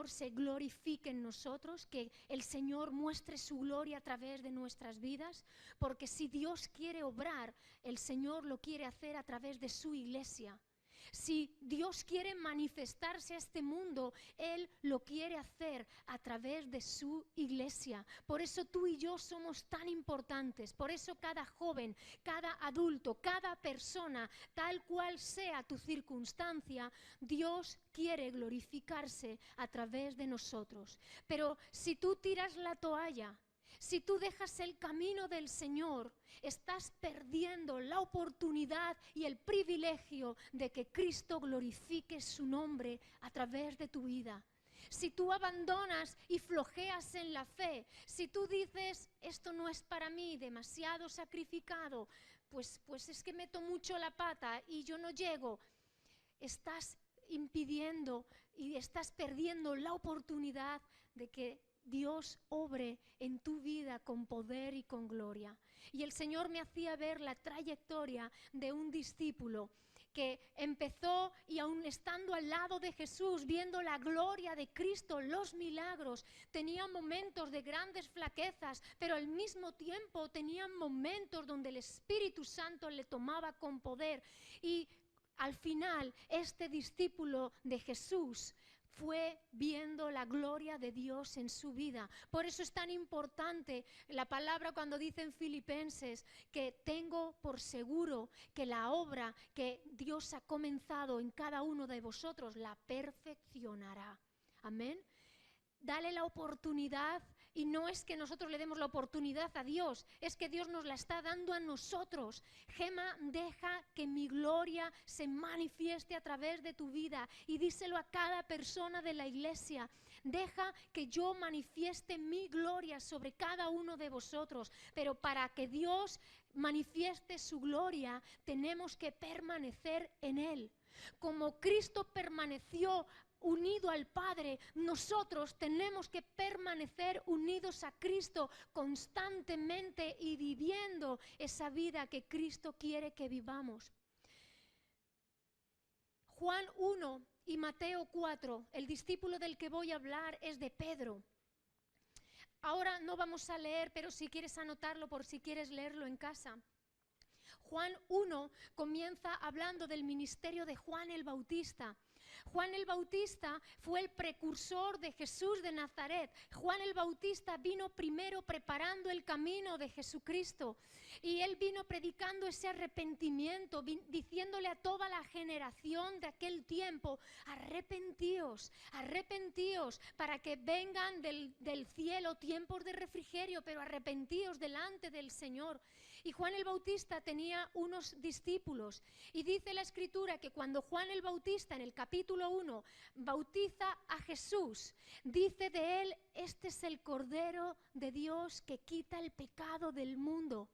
Señor se glorifique en nosotros, que el Señor muestre su gloria a través de nuestras vidas, porque si Dios quiere obrar, el Señor lo quiere hacer a través de su iglesia. Si Dios quiere manifestarse a este mundo, Él lo quiere hacer a través de su iglesia. Por eso tú y yo somos tan importantes. Por eso cada joven, cada adulto, cada persona, tal cual sea tu circunstancia, Dios quiere glorificarse a través de nosotros. Pero si tú tiras la toalla, si tú dejas el camino del Señor, estás perdiendo la oportunidad y el privilegio de que Cristo glorifique su nombre a través de tu vida. Si tú abandonas y flojeas en la fe, si tú dices, esto no es para mí, demasiado sacrificado, pues es que meto mucho la pata y yo no llego, estás impidiendo y estás perdiendo la oportunidad de que Dios obre en tu vida con poder y con gloria. Y el Señor me hacía ver la trayectoria de un discípulo que empezó y aún estando al lado de Jesús, viendo la gloria de Cristo, los milagros, tenía momentos de grandes flaquezas, pero al mismo tiempo tenía momentos donde el Espíritu Santo le tomaba con poder. Y al final, este discípulo de Jesús fue viendo la gloria de Dios en su vida. Por eso es tan importante la palabra cuando dice en Filipenses que tengo por seguro que la obra que Dios ha comenzado en cada uno de vosotros la perfeccionará. Amén. Dale la oportunidad, y no es que nosotros le demos la oportunidad a Dios, es que Dios nos la está dando a nosotros. Gema, deja que mi gloria se manifieste a través de tu vida y díselo a cada persona de la iglesia. Deja que yo manifieste mi gloria sobre cada uno de vosotros, pero para que Dios manifieste su gloria tenemos que permanecer en Él. Como Cristo permaneció unido al Padre, nosotros tenemos que permanecer unidos a Cristo constantemente y viviendo esa vida que Cristo quiere que vivamos. Juan 1 y Mateo 4, el discípulo del que voy a hablar es de Pedro. Ahora no vamos a leer, pero si quieres anotarlo por si quieres leerlo en casa. Juan 1 comienza hablando del ministerio de Juan el Bautista. Juan el Bautista fue el precursor de Jesús de Nazaret. Juan el Bautista vino primero preparando el camino de Jesucristo y él vino predicando ese arrepentimiento, diciéndole a toda la generación de aquel tiempo, arrepentíos, arrepentíos para que vengan del cielo tiempos de refrigerio, pero arrepentíos delante del Señor. Y Juan el Bautista tenía unos discípulos y dice la Escritura que cuando Juan el Bautista en el capítulo 1 bautiza a Jesús, dice de él, este es el Cordero de Dios que quita el pecado del mundo.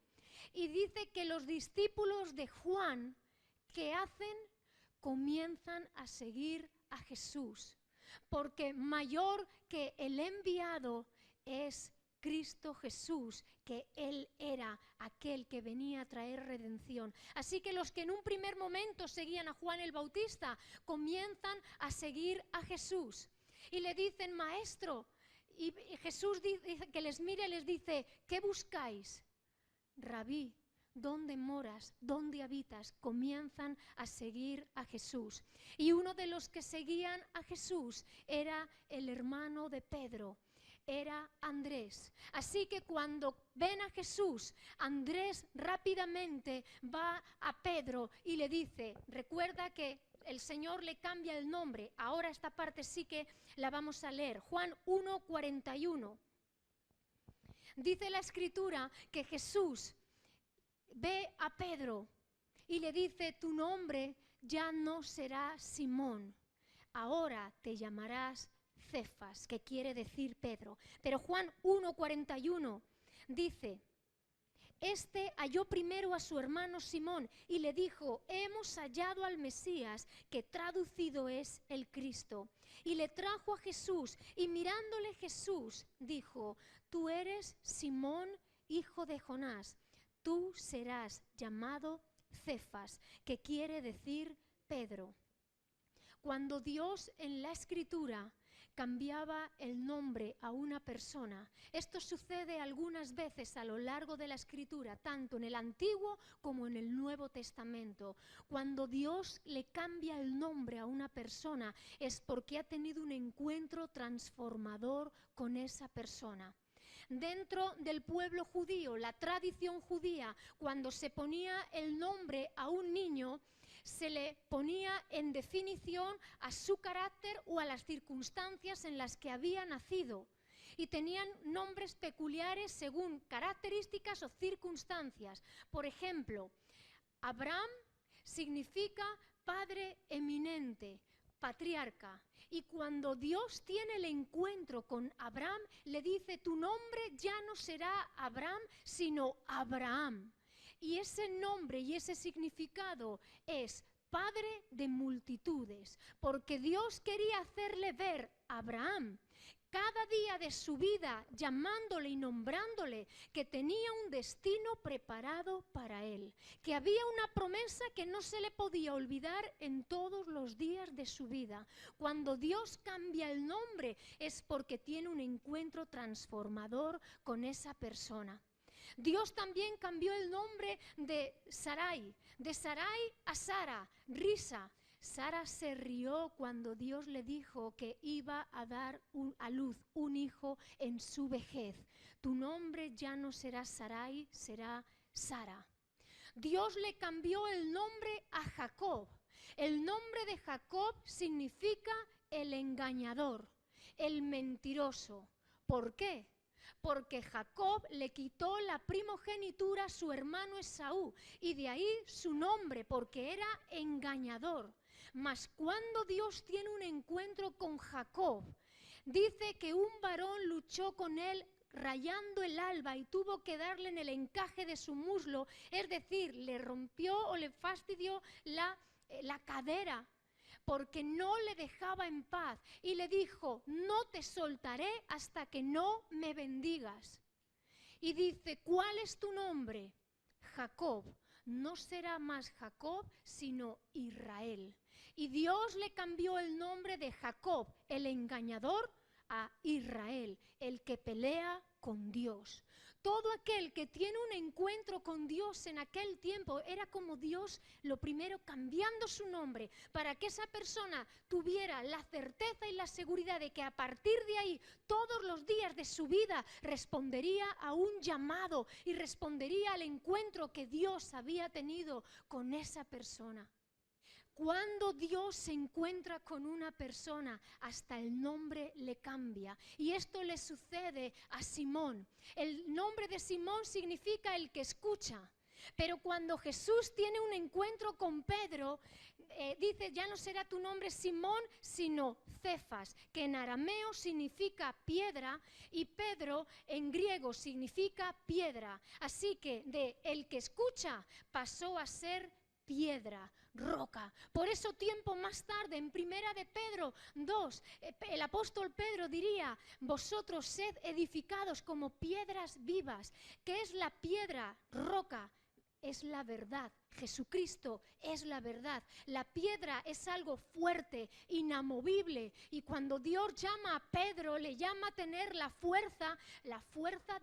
Y dice que los discípulos de Juan, ¿qué hacen? Comienzan a seguir a Jesús, porque mayor que el enviado es Cristo Jesús, que Él era aquel que venía a traer redención. Así que los que en un primer momento seguían a Juan el Bautista, comienzan a seguir a Jesús. Y le dicen, maestro, y Jesús dice, que les mire y les dice, ¿qué buscáis? Rabí, ¿dónde moras? ¿Dónde habitas? Comienzan a seguir a Jesús. Y uno de los que seguían a Jesús era el hermano de Pedro, era Andrés. Así que cuando ven a Jesús, Andrés rápidamente va a Pedro y le dice, recuerda que el Señor le cambia el nombre. Ahora esta parte sí que la vamos a leer. Juan 1:41. Dice la Escritura que Jesús ve a Pedro y le dice, tu nombre ya no será Simón, ahora te llamarás Cefas, que quiere decir Pedro. Pero Juan 1:41 dice, este halló primero a su hermano Simón y le dijo, hemos hallado al Mesías, que traducido es el Cristo. Y le trajo a Jesús y mirándole Jesús dijo, tú eres Simón, hijo de Jonás, tú serás llamado Cefas, que quiere decir Pedro. Cuando Dios en la Escritura cambiaba el nombre a una persona. Esto sucede algunas veces a lo largo de la Escritura, tanto en el Antiguo como en el Nuevo Testamento. Cuando Dios le cambia el nombre a una persona es porque ha tenido un encuentro transformador con esa persona. Dentro del pueblo judío, la tradición judía, cuando se ponía el nombre a un niño, se le ponía en definición a su carácter o a las circunstancias en las que había nacido. Y tenían nombres peculiares según características o circunstancias. Por ejemplo, Abraham significa padre eminente, patriarca. Y cuando Dios tiene el encuentro con Abraham, le dice: tu nombre ya no será Abraham, sino Abraham. Y ese nombre y ese significado es padre de multitudes, porque Dios quería hacerle ver a Abraham cada día de su vida, llamándole y nombrándole, que tenía un destino preparado para él, que había una promesa que no se le podía olvidar en todos los días de su vida. Cuando Dios cambia el nombre es porque tiene un encuentro transformador con esa persona. Dios también cambió el nombre de Sarai a Sara, risa. Sara se rió cuando Dios le dijo que iba a dar a luz un hijo en su vejez. Tu nombre ya no será Sarai, será Sara. Dios le cambió el nombre a Jacob. El nombre de Jacob significa el engañador, el mentiroso. ¿Por qué? Porque Jacob le quitó la primogenitura a su hermano Esaú, y de ahí su nombre, porque era engañador. Mas cuando Dios tiene un encuentro con Jacob, dice que un varón luchó con él rayando el alba y tuvo que darle en el encaje de su muslo, es decir, le rompió o le fastidió la cadera, porque no le dejaba en paz, y le dijo: no te soltaré hasta que no me bendigas. Y dice: ¿cuál es tu nombre? Jacob. No será más Jacob, sino Israel. Y Dios le cambió el nombre de Jacob, el engañador, a Israel, el que pelea con Dios. Todo aquel que tiene un encuentro con Dios en aquel tiempo era como Dios, lo primero, cambiando su nombre para que esa persona tuviera la certeza y la seguridad de que a partir de ahí, todos los días de su vida, respondería a un llamado y respondería al encuentro que Dios había tenido con esa persona. Cuando Dios se encuentra con una persona, hasta el nombre le cambia. Y esto le sucede a Simón. El nombre de Simón significa el que escucha. Pero cuando Jesús tiene un encuentro con Pedro, dice: ya no será tu nombre Simón, sino Cefas, que en arameo significa piedra, y Pedro en griego significa piedra. Así que de el que escucha pasó a ser piedra, roca. Por eso tiempo más tarde, en Primera de Pedro 2, el apóstol Pedro diría: vosotros sed edificados como piedras vivas. ¿Qué es la piedra? Roca. Es la verdad. Jesucristo es la verdad. La piedra es algo fuerte, inamovible. Y cuando Dios llama a Pedro, le llama a tener la fuerza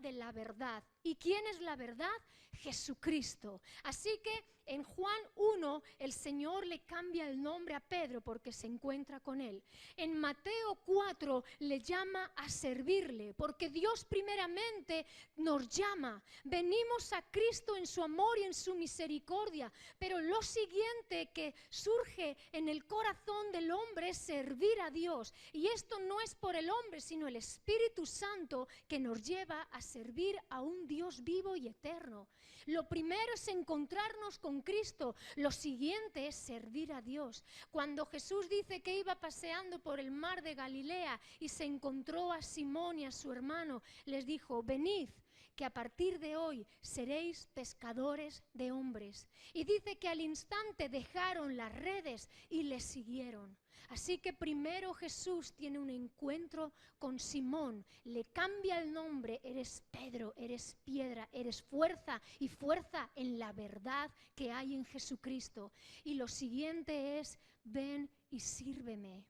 de la verdad. ¿Y quién es la verdad? Jesucristo. Así que en Juan 1 el Señor le cambia el nombre a Pedro porque se encuentra con él. En Mateo 4 le llama a servirle, porque Dios primeramente nos llama. Venimos a Cristo en su amor y en su misericordia, pero lo siguiente que surge en el corazón del hombre es servir a Dios. Y esto no es por el hombre, sino el Espíritu Santo que nos lleva a servir a un Dios vivo y eterno. Lo primero es encontrarnos con Cristo, lo siguiente es servir a Dios. Cuando Jesús dice que iba paseando por el mar de Galilea y se encontró a Simón y a su hermano, les dijo: venid, que a partir de hoy seréis pescadores de hombres. Y dice que al instante dejaron las redes y le siguieron. Así que primero Jesús tiene un encuentro con Simón, le cambia el nombre: eres Pedro, eres piedra, eres fuerza, y fuerza en la verdad que hay en Jesucristo. Y lo siguiente es: ven y sírveme.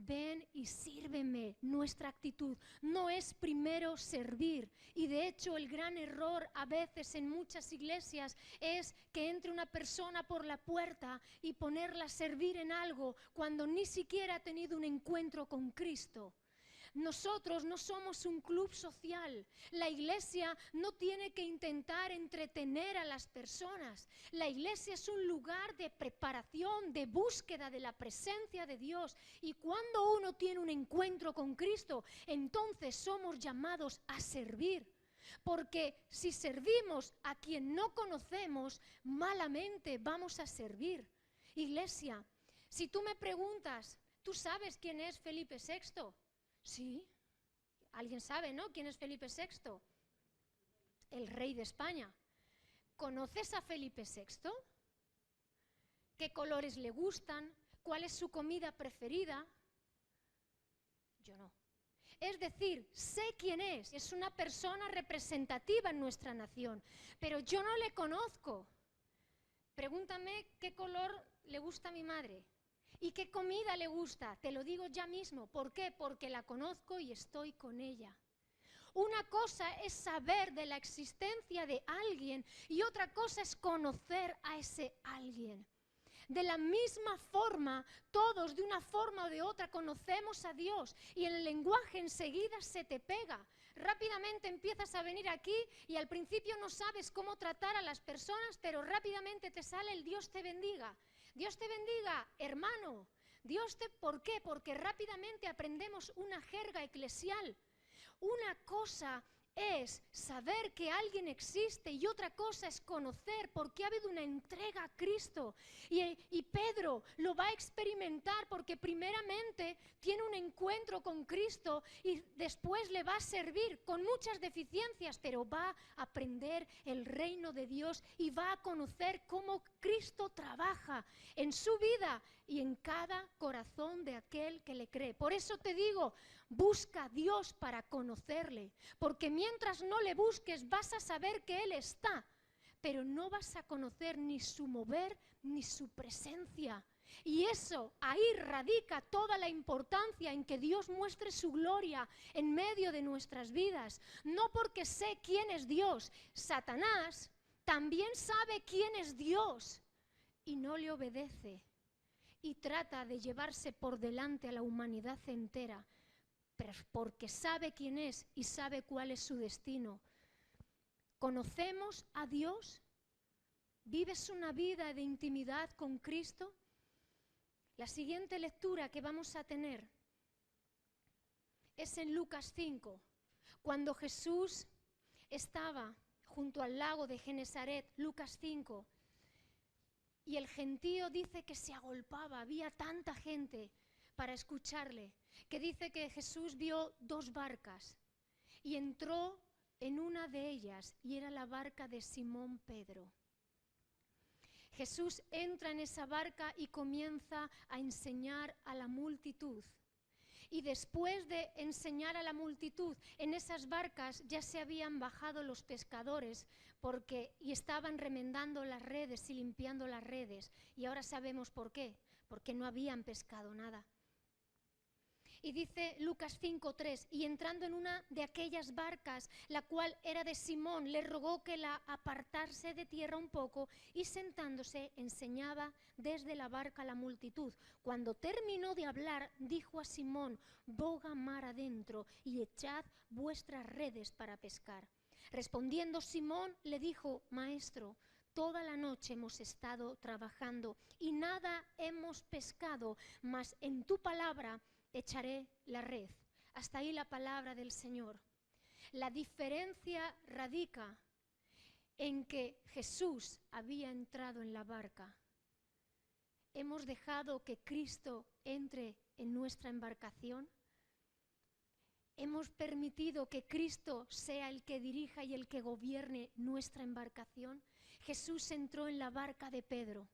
ven y sírveme. Nuestra actitud no es primero servir. Y de hecho el gran error a veces en muchas iglesias es que entre una persona por la puerta y ponerla a servir en algo cuando ni siquiera ha tenido un encuentro con Cristo. Nosotros no somos un club social. La iglesia no tiene que intentar entretener a las personas. La iglesia es un lugar de preparación, de búsqueda de la presencia de Dios. Y cuando uno tiene un encuentro con Cristo, entonces somos llamados a servir. Porque si servimos a quien no conocemos, malamente vamos a servir. Iglesia, si tú me preguntas, ¿tú sabes quién es Felipe VI? Sí, alguien sabe, ¿no? ¿Quién es Felipe VI? El rey de España. ¿Conoces a Felipe VI? ¿Qué colores le gustan? ¿Cuál es su comida preferida? Yo no. Es decir, sé quién es una persona representativa en nuestra nación, pero yo no le conozco. Pregúntame qué color le gusta a mi madre. ¿Y qué comida le gusta? Te lo digo ya mismo. ¿Por qué? Porque la conozco y estoy con ella. Una cosa es saber de la existencia de alguien y otra cosa es conocer a ese alguien. De la misma forma, todos de una forma o de otra conocemos a Dios y el lenguaje enseguida se te pega. Rápidamente empiezas a venir aquí y al principio no sabes cómo tratar a las personas, pero rápidamente te sale el Dios te bendiga. Dios te bendiga, hermano. ¿Por qué? Porque rápidamente aprendemos una jerga eclesial. Una cosa es saber que alguien existe y otra cosa es conocer porque ha habido una entrega a Cristo. Y Pedro lo va a experimentar porque primeramente tiene un encuentro con Cristo y después le va a servir con muchas deficiencias, pero va a aprender el reino de Dios y va a conocer cómo Cristo trabaja en su vida y en cada corazón de aquel que le cree. Por eso te digo, busca a Dios para conocerle, porque mientras no le busques vas a saber que Él está, pero no vas a conocer ni su mover ni su presencia. Y eso, ahí radica toda la importancia en que Dios muestre su gloria en medio de nuestras vidas. No porque sé quién es Dios. Satanás también sabe quién es Dios y no le obedece y trata de llevarse por delante a la humanidad entera, porque sabe quién es y sabe cuál es su destino. ¿Conocemos a Dios? ¿Vives una vida de intimidad con Cristo? La siguiente lectura que vamos a tener es en Lucas 5, cuando Jesús estaba junto al lago de Genesaret, Lucas 5, y el gentío dice que se agolpaba, había tanta gente para escucharle, que dice que Jesús vio 2 barcas y entró en una de ellas y era la barca de Simón Pedro. Jesús entra en esa barca y comienza a enseñar a la multitud. Y después de enseñar a la multitud, en esas barcas ya se habían bajado los pescadores y estaban remendando las redes y limpiando las redes. Y ahora sabemos por qué, porque no habían pescado nada. Y dice Lucas 5:3, y entrando en una de aquellas barcas, la cual era de Simón, le rogó que la apartase de tierra un poco, y sentándose enseñaba desde la barca a la multitud. Cuando terminó de hablar, dijo a Simón: boga mar adentro y echad vuestras redes para pescar. Respondiendo Simón le dijo: Maestro, toda la noche hemos estado trabajando y nada hemos pescado, mas en tu palabra echaré la red. Hasta ahí la palabra del Señor. La diferencia radica en que Jesús había entrado en la barca. ¿Hemos dejado que Cristo entre en nuestra embarcación? ¿Hemos permitido que Cristo sea el que dirija y el que gobierne nuestra embarcación? Jesús entró en la barca de Pedro.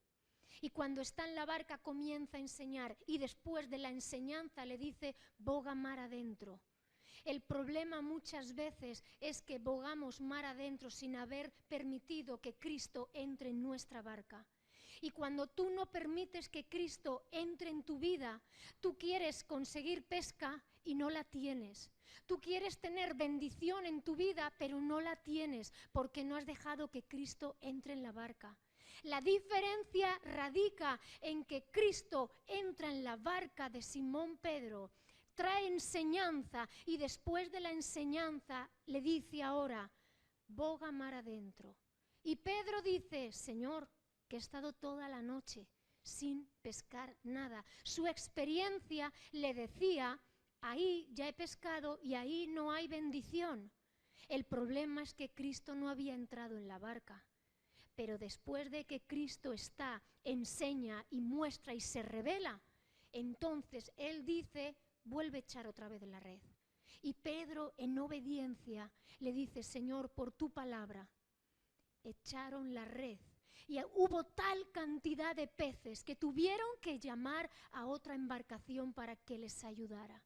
Y cuando está en la barca comienza a enseñar y después de la enseñanza le dice: boga mar adentro. El problema muchas veces es que bogamos mar adentro sin haber permitido que Cristo entre en nuestra barca. Y cuando tú no permites que Cristo entre en tu vida, tú quieres conseguir pesca y no la tienes. Tú quieres tener bendición en tu vida, pero no la tienes porque no has dejado que Cristo entre en la barca. La diferencia radica en que Cristo entra en la barca de Simón Pedro, trae enseñanza y después de la enseñanza le dice ahora, boga mar adentro. Y Pedro dice, Señor, que he estado toda la noche sin pescar nada. Su experiencia le decía, ahí ya he pescado y ahí no hay bendición. El problema es que Cristo no había entrado en la barca. Pero después de que Cristo está, enseña y muestra y se revela, entonces Él dice, vuelve a echar otra vez la red. Y Pedro, en obediencia, le dice, Señor, por tu palabra, echaron la red. Y hubo tal cantidad de peces que tuvieron que llamar a otra embarcación para que les ayudara.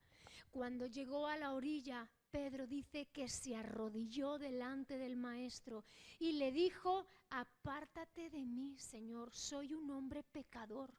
Cuando llegó a la orilla, Pedro dice que se arrodilló delante del maestro y le dijo, apártate de mí, Señor, soy un hombre pecador.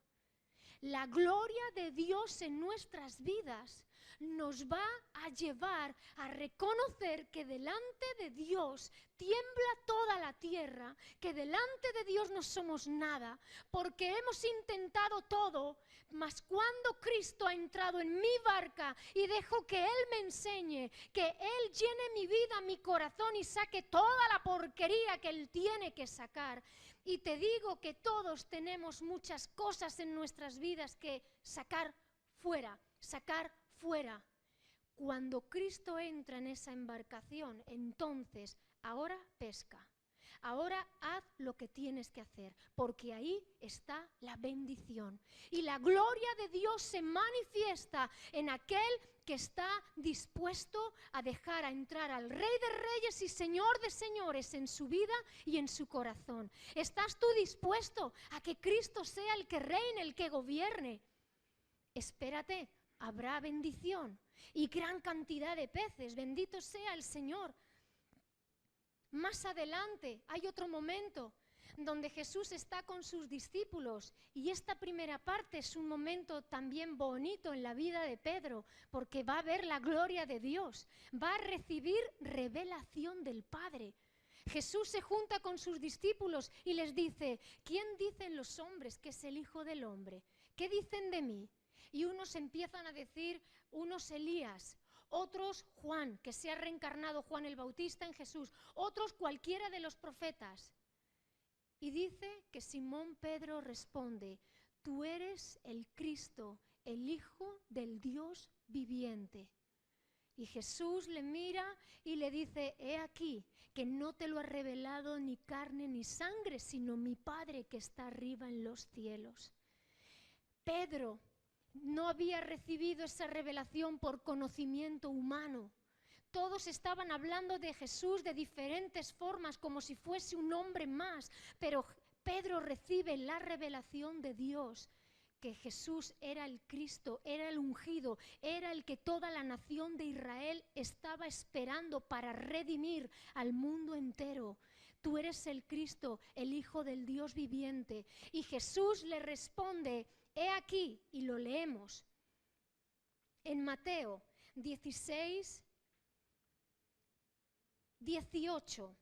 La gloria de Dios en nuestras vidas nos va a llevar a reconocer que delante de Dios tiembla toda la tierra, que delante de Dios no somos nada, porque hemos intentado todo, mas cuando Cristo ha entrado en mi barca y dejo que Él me enseñe, que Él llene mi vida, mi corazón y saque toda la porquería que Él tiene que sacar. Y te digo que todos tenemos muchas cosas en nuestras vidas que sacar fuera, sacar fuera. Cuando Cristo entra en esa embarcación, entonces, ahora pesca. Ahora haz lo que tienes que hacer, porque ahí está la bendición. Y la gloria de Dios se manifiesta en aquel que está dispuesto a dejar a entrar al Rey de Reyes y Señor de Señores en su vida y en su corazón. ¿Estás tú dispuesto a que Cristo sea el que reine, el que gobierne? Espérate, habrá bendición y gran cantidad de peces. Bendito sea el Señor. Más adelante hay otro momento donde Jesús está con sus discípulos y esta primera parte es un momento también bonito en la vida de Pedro porque va a ver la gloria de Dios, va a recibir revelación del Padre. Jesús se junta con sus discípulos y les dice, ¿quién dicen los hombres que es el Hijo del Hombre? ¿Qué dicen de mí? Y unos empiezan a decir, unos Elías, otros Juan, que se ha reencarnado Juan el Bautista en Jesús, otros cualquiera de los profetas. Y dice que Simón Pedro responde, tú eres el Cristo, el Hijo del Dios viviente. Y Jesús le mira y le dice, he aquí, que no te lo ha revelado ni carne ni sangre, sino mi Padre que está arriba en los cielos. Pedro no había recibido esa revelación por conocimiento humano. Todos estaban hablando de Jesús de diferentes formas, como si fuese un hombre más, pero Pedro recibe la revelación de Dios, que Jesús era el Cristo, era el ungido, era el que toda la nación de Israel estaba esperando para redimir al mundo entero. Tú eres el Cristo, el Hijo del Dios viviente. Y Jesús le responde, he aquí, y lo leemos en Mateo 16, 18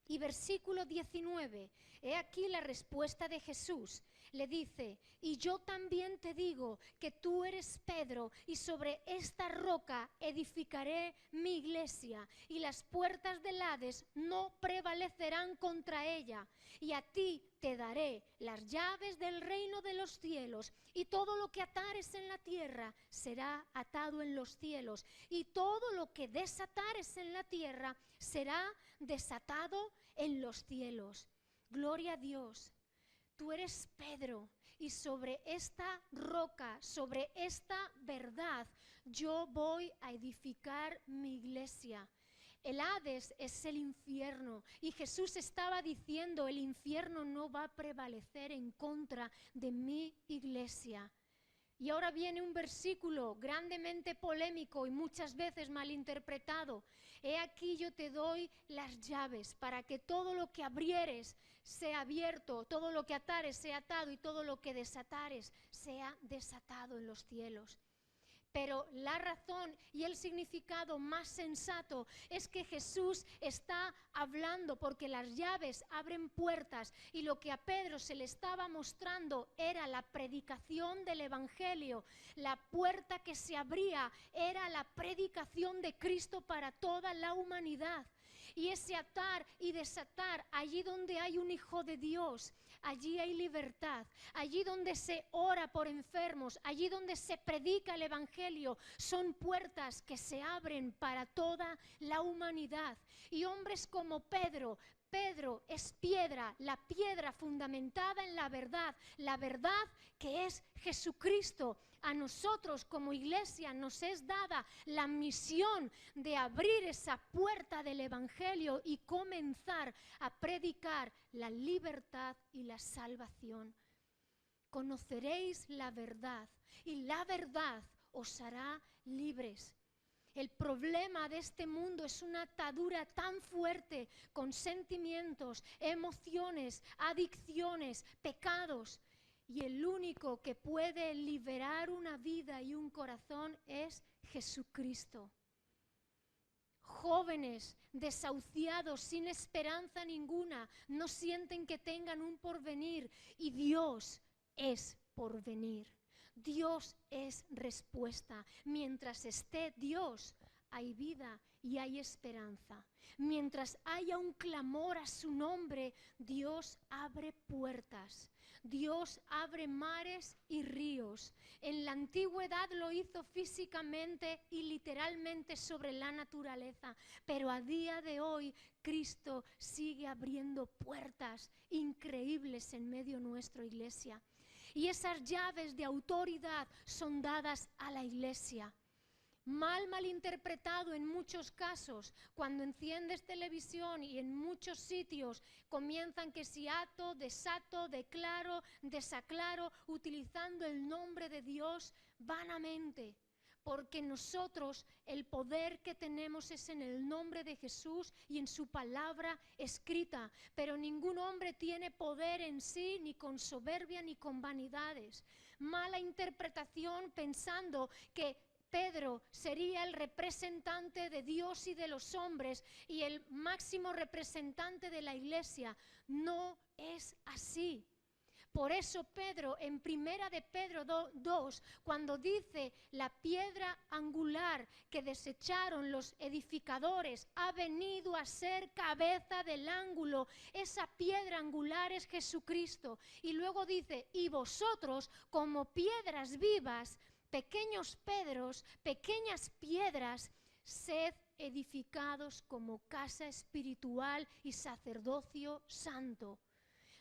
y versículo 19. He aquí la respuesta de Jesús. Le dice, y yo también te digo que tú eres Pedro, y sobre esta roca edificaré mi iglesia, y las puertas del Hades no prevalecerán contra ella. Y a ti te daré las llaves del reino de los cielos, y todo lo que atares en la tierra será atado en los cielos, y todo lo que desatares en la tierra será desatado en los cielos. Gloria a Dios. Tú eres Pedro y sobre esta roca, sobre esta verdad, yo voy a edificar mi iglesia. El Hades es el infierno y Jesús estaba diciendo, el infierno no va a prevalecer en contra de mi iglesia. Y ahora viene un versículo grandemente polémico y muchas veces malinterpretado. He aquí yo te doy las llaves para que todo lo que abrieres sea abierto, todo lo que atares sea atado y todo lo que desatares sea desatado en los cielos. Pero la razón y el significado más sensato es que Jesús está hablando porque las llaves abren puertas y lo que a Pedro se le estaba mostrando era la predicación del Evangelio. La puerta que se abría era la predicación de Cristo para toda la humanidad. Y ese atar y desatar, allí donde hay un hijo de Dios, allí hay libertad. Allí donde se ora por enfermos, allí donde se predica el Evangelio, son puertas que se abren para toda la humanidad. Y hombres como Pedro es piedra, la piedra fundamentada en la verdad que es Jesucristo. A nosotros como iglesia nos es dada la misión de abrir esa puerta del Evangelio y comenzar a predicar la libertad y la salvación. Conoceréis la verdad y la verdad os hará libres. El problema de este mundo es una atadura tan fuerte con sentimientos, emociones, adicciones, pecados. Y el único que puede liberar una vida y un corazón es Jesucristo. Jóvenes desahuciados, sin esperanza ninguna, no sienten que tengan un porvenir. Y Dios es porvenir. Dios es respuesta. Mientras esté Dios, hay vida y hay esperanza. Mientras haya un clamor a su nombre, Dios abre puertas. Dios abre mares y ríos. En la antigüedad lo hizo físicamente y literalmente sobre la naturaleza, pero a día de hoy Cristo sigue abriendo puertas increíbles en medio de nuestra iglesia. Y esas llaves de autoridad son dadas a la iglesia. Malinterpretado en muchos casos, cuando enciendes televisión y en muchos sitios comienzan que si ato, desato, declaro, desaclaro, utilizando el nombre de Dios vanamente. Porque nosotros el poder que tenemos es en el nombre de Jesús y en su palabra escrita. Pero ningún hombre tiene poder en sí, ni con soberbia ni con vanidades. Mala interpretación pensando que Pedro sería el representante de Dios y de los hombres y el máximo representante de la iglesia. No es así. Por eso Pedro, en primera de Pedro 2, cuando dice la piedra angular que desecharon los edificadores ha venido a ser cabeza del ángulo, esa piedra angular es Jesucristo. Y luego dice, y vosotros como piedras vivas, pequeños Pedros, pequeñas piedras, sed edificados como casa espiritual y sacerdocio santo.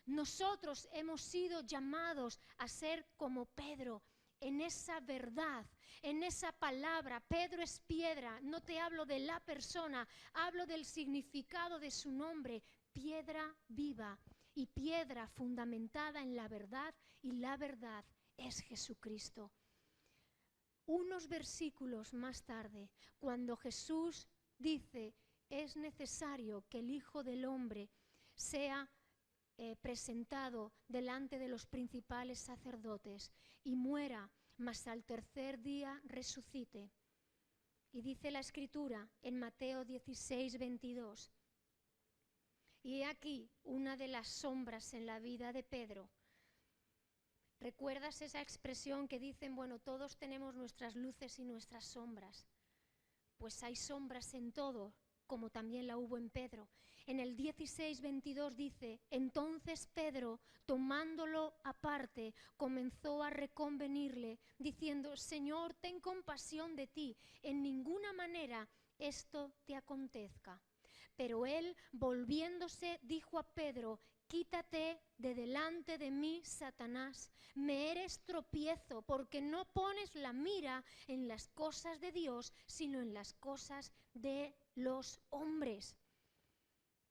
Nosotros hemos sido llamados a ser como Pedro, en esa verdad, en esa palabra. Pedro es piedra, no te hablo de la persona, hablo del significado de su nombre, piedra viva y piedra fundamentada en la verdad, y la verdad es Jesucristo. Unos versículos más tarde, cuando Jesús dice, es necesario que el Hijo del Hombre sea presentado delante de los principales sacerdotes y muera, mas al tercer día resucite. Y dice la Escritura en Mateo 16, 22. Y he aquí una de las sombras en la vida de Pedro. ¿Recuerdas esa expresión que dicen, bueno, todos tenemos nuestras luces y nuestras sombras? Pues hay sombras en todo, como también la hubo en Pedro. En el 16:22 dice, entonces Pedro, tomándolo aparte, comenzó a reconvenirle, diciendo, Señor, ten compasión de ti, en ninguna manera esto te acontezca. Pero él, volviéndose, dijo a Pedro, quítate de delante de mí, Satanás, me eres tropiezo, porque no pones la mira en las cosas de Dios, sino en las cosas de los hombres.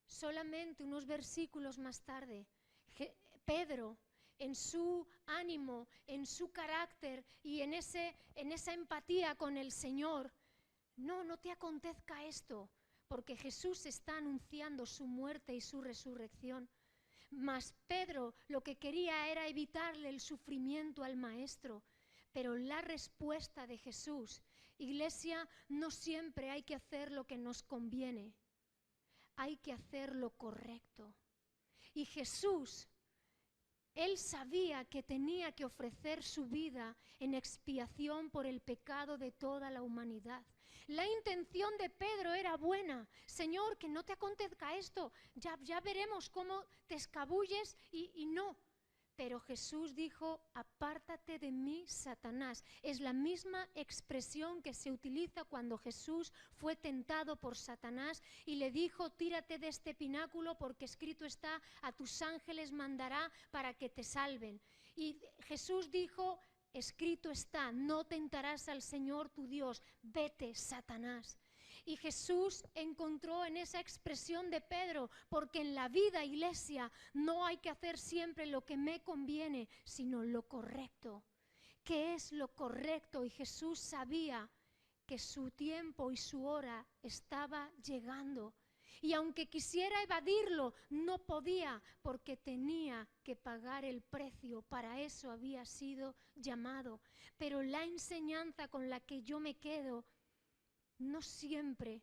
Solamente unos versículos más tarde, Pedro, en su ánimo, en su carácter y en esa empatía con el Señor. No te acontezca esto, porque Jesús está anunciando su muerte y su resurrección. Mas Pedro lo que quería era evitarle el sufrimiento al Maestro. Pero la respuesta de Jesús, iglesia, no siempre hay que hacer lo que nos conviene. Hay que hacer lo correcto. Y Jesús, Él sabía que tenía que ofrecer su vida en expiación por el pecado de toda la humanidad. La intención de Pedro era buena. Señor, que no te acontezca esto. Ya veremos cómo te escabulles y no. Pero Jesús dijo, apártate de mí, Satanás. Es la misma expresión que se utiliza cuando Jesús fue tentado por Satanás y le dijo, tírate de este pináculo porque escrito está, a tus ángeles mandará para que te salven. Y Jesús dijo, escrito está, no tentarás al Señor tu Dios, vete, Satanás. Y Jesús encontró en esa expresión de Pedro, porque en la vida, iglesia, no hay que hacer siempre lo que me conviene, sino lo correcto. ¿Qué es lo correcto? Y Jesús sabía que su tiempo y su hora estaba llegando. Y aunque quisiera evadirlo, no podía, porque tenía que pagar el precio. Para eso había sido llamado. Pero la enseñanza con la que yo me quedo, no siempre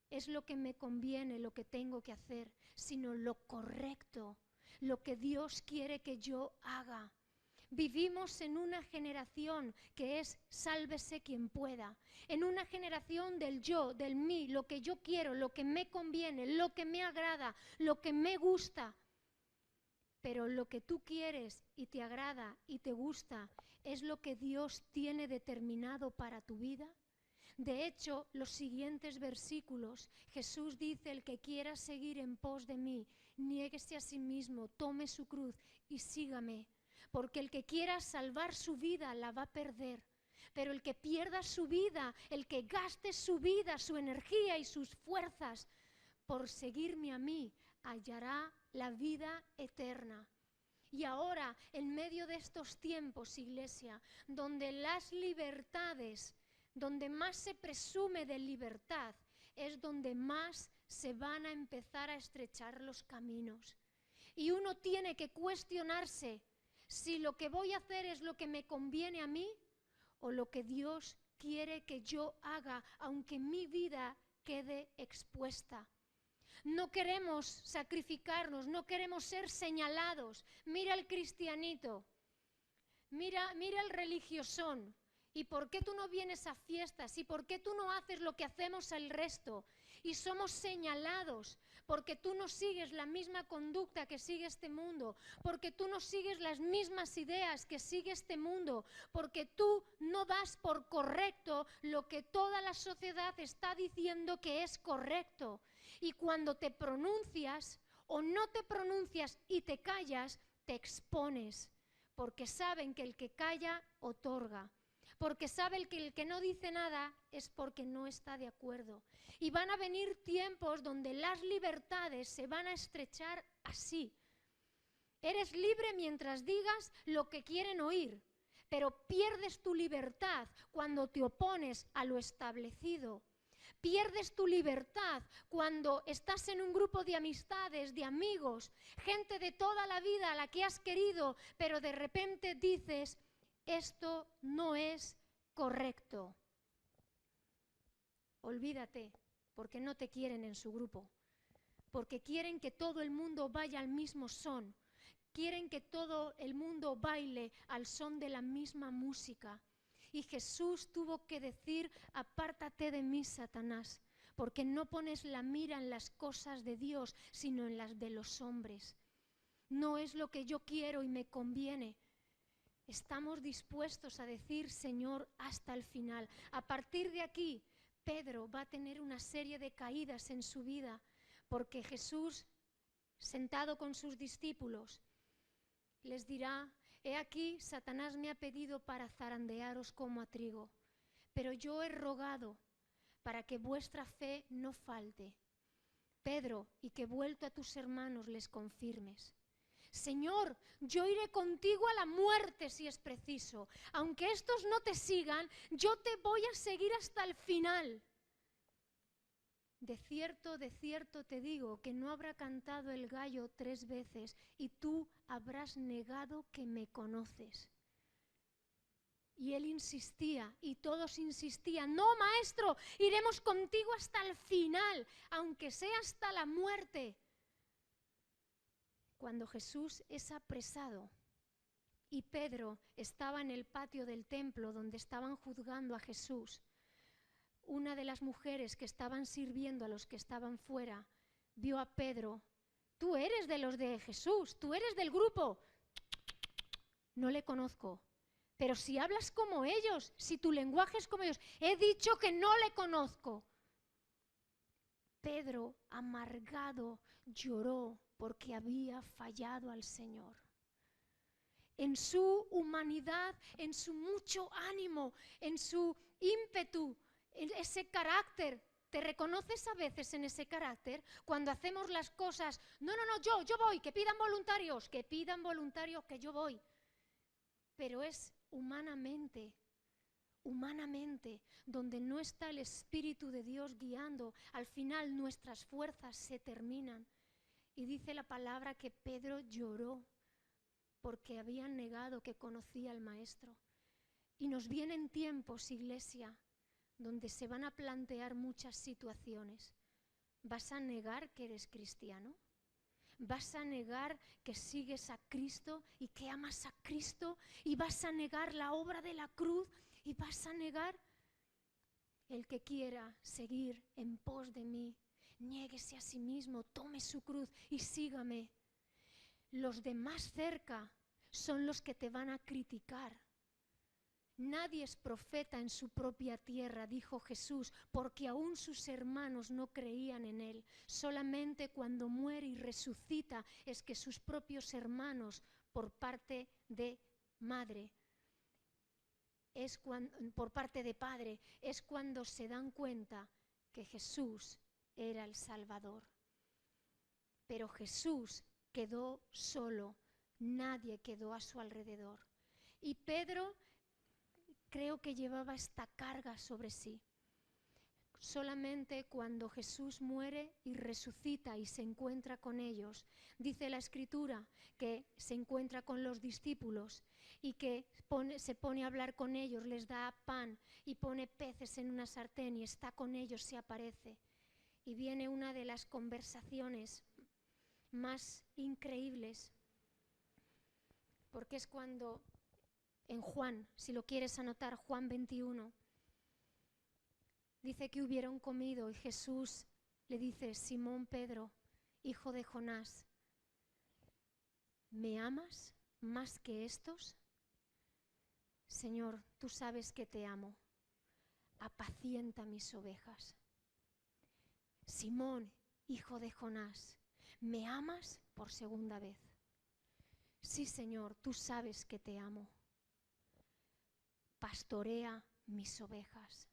es lo que me conviene, lo que tengo que hacer, sino lo correcto, lo que Dios quiere que yo haga. Vivimos en una generación que es sálvese quien pueda, en una generación del yo, del mí, lo que yo quiero, lo que me conviene, lo que me agrada, lo que me gusta. Pero lo que tú quieres y te agrada y te gusta, ¿es lo que Dios tiene determinado para tu vida? De hecho, los siguientes versículos, Jesús dice, el que quiera seguir en pos de mí, niéguese a sí mismo, tome su cruz y sígame. Porque el que quiera salvar su vida la va a perder. Pero el que pierda su vida, el que gaste su vida, su energía y sus fuerzas por seguirme a mí, hallará la vida eterna. Y ahora, en medio de estos tiempos, iglesia, donde las libertades, donde más se presume de libertad, es donde más se van a empezar a estrechar los caminos. Y uno tiene que cuestionarse si lo que voy a hacer es lo que me conviene a mí o lo que Dios quiere que yo haga, aunque mi vida quede expuesta. No queremos sacrificarnos, no queremos ser señalados. Mira el cristianito, mira el religiosón. ¿Y por qué tú no vienes a fiestas? ¿Y por qué tú no haces lo que hacemos el resto? Y somos señalados porque tú no sigues la misma conducta que sigue este mundo, porque tú no sigues las mismas ideas que sigue este mundo, porque tú no das por correcto lo que toda la sociedad está diciendo que es correcto. Y cuando te pronuncias o no te pronuncias y te callas, te expones, porque saben que el que calla otorga. Porque sabe que el que no dice nada es porque no está de acuerdo. Y van a venir tiempos donde las libertades se van a estrechar así. Eres libre mientras digas lo que quieren oír, pero pierdes tu libertad cuando te opones a lo establecido. Pierdes tu libertad cuando estás en un grupo de amistades, de amigos, gente de toda la vida a la que has querido, pero de repente dices, esto no es correcto. Olvídate, porque no te quieren en su grupo, porque quieren que todo el mundo vaya al mismo son, quieren que todo el mundo baile al son de la misma música. Y Jesús tuvo que decir, apártate de mí, Satanás, porque no pones la mira en las cosas de Dios, sino en las de los hombres. No es lo que yo quiero y me conviene. Estamos dispuestos a decir, Señor, hasta el final. A partir de aquí, Pedro va a tener una serie de caídas en su vida, porque Jesús, sentado con sus discípulos, les dirá, he aquí, Satanás me ha pedido para zarandearos como a trigo, pero yo he rogado para que vuestra fe no falte. Pedro, y que vuelto a tus hermanos les confirmes. Señor, yo iré contigo a la muerte si es preciso. Aunque estos no te sigan, yo te voy a seguir hasta el final. De cierto te digo que no habrá cantado el gallo 3 veces y tú habrás negado que me conoces. Y él insistía y todos insistían, no, maestro, iremos contigo hasta el final, aunque sea hasta la muerte. Cuando Jesús es apresado y Pedro estaba en el patio del templo donde estaban juzgando a Jesús, una de las mujeres que estaban sirviendo a los que estaban fuera vio a Pedro. Tú eres de los de Jesús, tú eres del grupo. No le conozco. Pero si hablas como ellos, si tu lenguaje es como ellos, he dicho que no le conozco. Pedro, amargado, lloró porque había fallado al Señor. En su humanidad, en su mucho ánimo, en su ímpetu, en ese carácter. ¿Te reconoces a veces en ese carácter? Cuando hacemos las cosas, no, yo voy, que pidan voluntarios, que yo voy. Pero es humanamente, donde no está el Espíritu de Dios guiando, al final nuestras fuerzas se terminan. Y dice la palabra que Pedro lloró porque habían negado que conocía al Maestro. Y nos vienen tiempos, iglesia, donde se van a plantear muchas situaciones. ¿Vas a negar que eres cristiano? ¿Vas a negar que sigues a Cristo y que amas a Cristo? ¿Y vas a negar la obra de la cruz? ¿Y vas a negar? El que quiera seguir en pos de mí, niéguese a sí mismo, tome su cruz y sígame. Los de más cerca son los que te van a criticar. Nadie es profeta en su propia tierra, dijo Jesús, porque aún sus hermanos no creían en él. Solamente cuando muere y resucita es que sus propios hermanos, por parte de madre, por parte de padre, es cuando se dan cuenta que Jesús era el Salvador. Pero Jesús quedó solo, nadie quedó a su alrededor. Y Pedro creo que llevaba esta carga sobre sí. Solamente cuando Jesús muere y resucita y se encuentra con ellos, dice la Escritura que se encuentra con los discípulos y que se pone a hablar con ellos, les da pan y pone peces en una sartén y está con ellos, se aparece. Y viene una de las conversaciones más increíbles, porque es cuando en Juan, si lo quieres anotar, Juan 21, dice que hubieron comido y Jesús le dice, Simón Pedro, hijo de Jonás, ¿me amas más que estos? Señor, tú sabes que te amo, apacienta mis ovejas. Simón, hijo de Jonás, ¿me amas por segunda vez? Sí, Señor, tú sabes que te amo. Pastorea mis ovejas.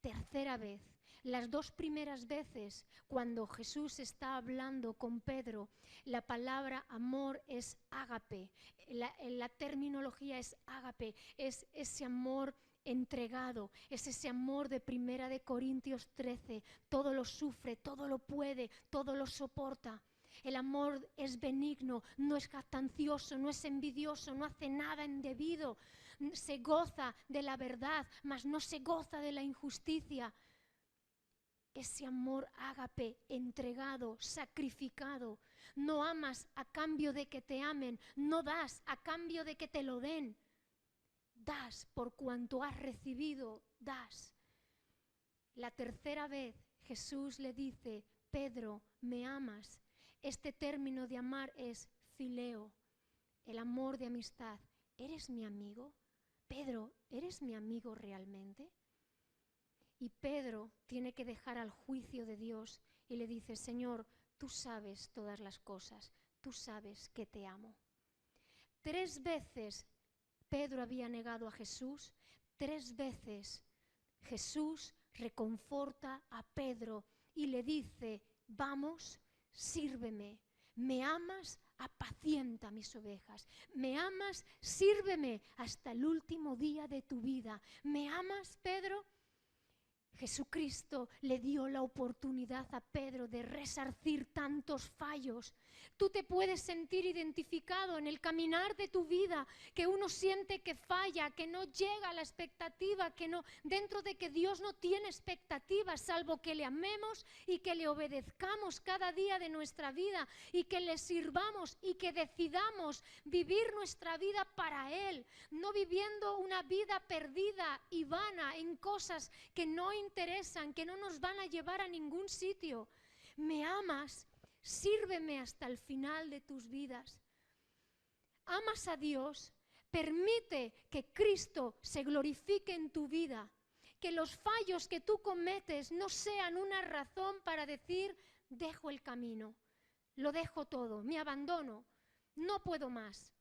Tercera vez. Las 2 primeras veces, cuando Jesús está hablando con Pedro, la palabra amor es ágape. La terminología es ágape, es ese amor entregado, es ese amor de 1 Corintios 13. Todo lo sufre, todo lo puede, todo lo soporta. El amor es benigno, no es jactancioso, no es envidioso, no hace nada indebido. Se goza de la verdad, mas no se goza de la injusticia. Ese amor ágape, entregado, sacrificado. No amas a cambio de que te amen, no das a cambio de que te lo den. Das por cuanto has recibido, das. La tercera vez Jesús le dice, Pedro, ¿me amas? Este término de amar es fileo, el amor de amistad. ¿Eres mi amigo? Pedro, ¿eres mi amigo realmente? Y Pedro tiene que dejar al juicio de Dios y le dice, Señor, tú sabes todas las cosas, tú sabes que te amo. 3 veces Pedro había negado a Jesús, 3 veces Jesús reconforta a Pedro y le dice, vamos, sírveme, ¿me amas apacienta mis ovejas. ¿Me amas? Sírveme hasta el último día de tu vida. ¿Me amas, Pedro? Jesucristo le dio la oportunidad a Pedro de resarcir tantos fallos. Tú te puedes sentir identificado en el caminar de tu vida, que uno siente que falla, que no llega a la expectativa, que no, dentro de que Dios no tiene expectativas, salvo que le amemos y que le obedezcamos cada día de nuestra vida y que le sirvamos y que decidamos vivir nuestra vida para Él, no viviendo una vida perdida y vana en cosas que no interesan, que no nos van a llevar a ningún sitio. ¿Me amas? Sírveme hasta el final de tus vidas. ¿Amas a Dios? Permite que Cristo se glorifique en tu vida. Que los fallos que tú cometes no sean una razón para decir, dejo el camino, lo dejo todo, me abandono, no puedo más.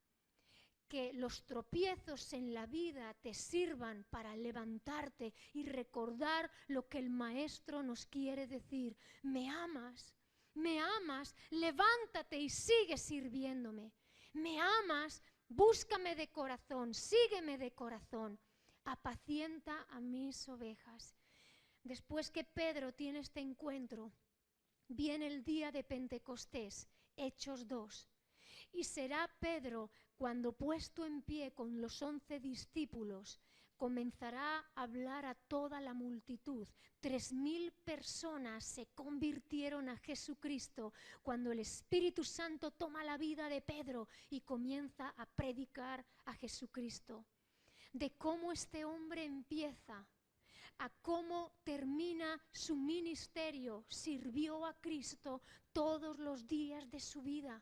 Que los tropiezos en la vida te sirvan para levantarte y recordar lo que el Maestro nos quiere decir. ¿Me amas? ¿Me amas? Levántate y sigue sirviéndome. ¿Me amas? Búscame de corazón, sígueme de corazón. Apacienta a mis ovejas. Después que Pedro tiene este encuentro, viene el día de Pentecostés, Hechos 2. Y será Pedro, cuando puesto en pie con los 11 discípulos, comenzará a hablar a toda la multitud. 3.000 personas se convirtieron a Jesucristo cuando el Espíritu Santo toma la vida de Pedro y comienza a predicar a Jesucristo. De cómo este hombre empieza a cómo termina su ministerio, sirvió a Cristo todos los días de su vida.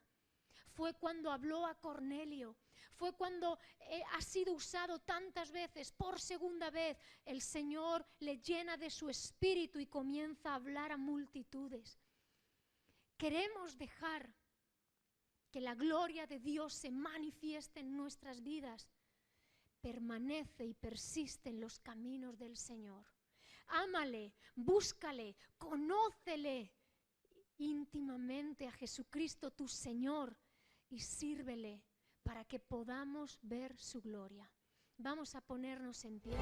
Fue cuando habló a Cornelio, fue cuando ha sido usado tantas veces. Por segunda vez el Señor le llena de su espíritu y comienza a hablar a multitudes. Queremos dejar que la gloria de Dios se manifieste en nuestras vidas. Permanece y persiste en los caminos del Señor. Ámale, búscale, conócele íntimamente a Jesucristo tu Señor y sírvele para que podamos ver su gloria. Vamos a ponernos en pie.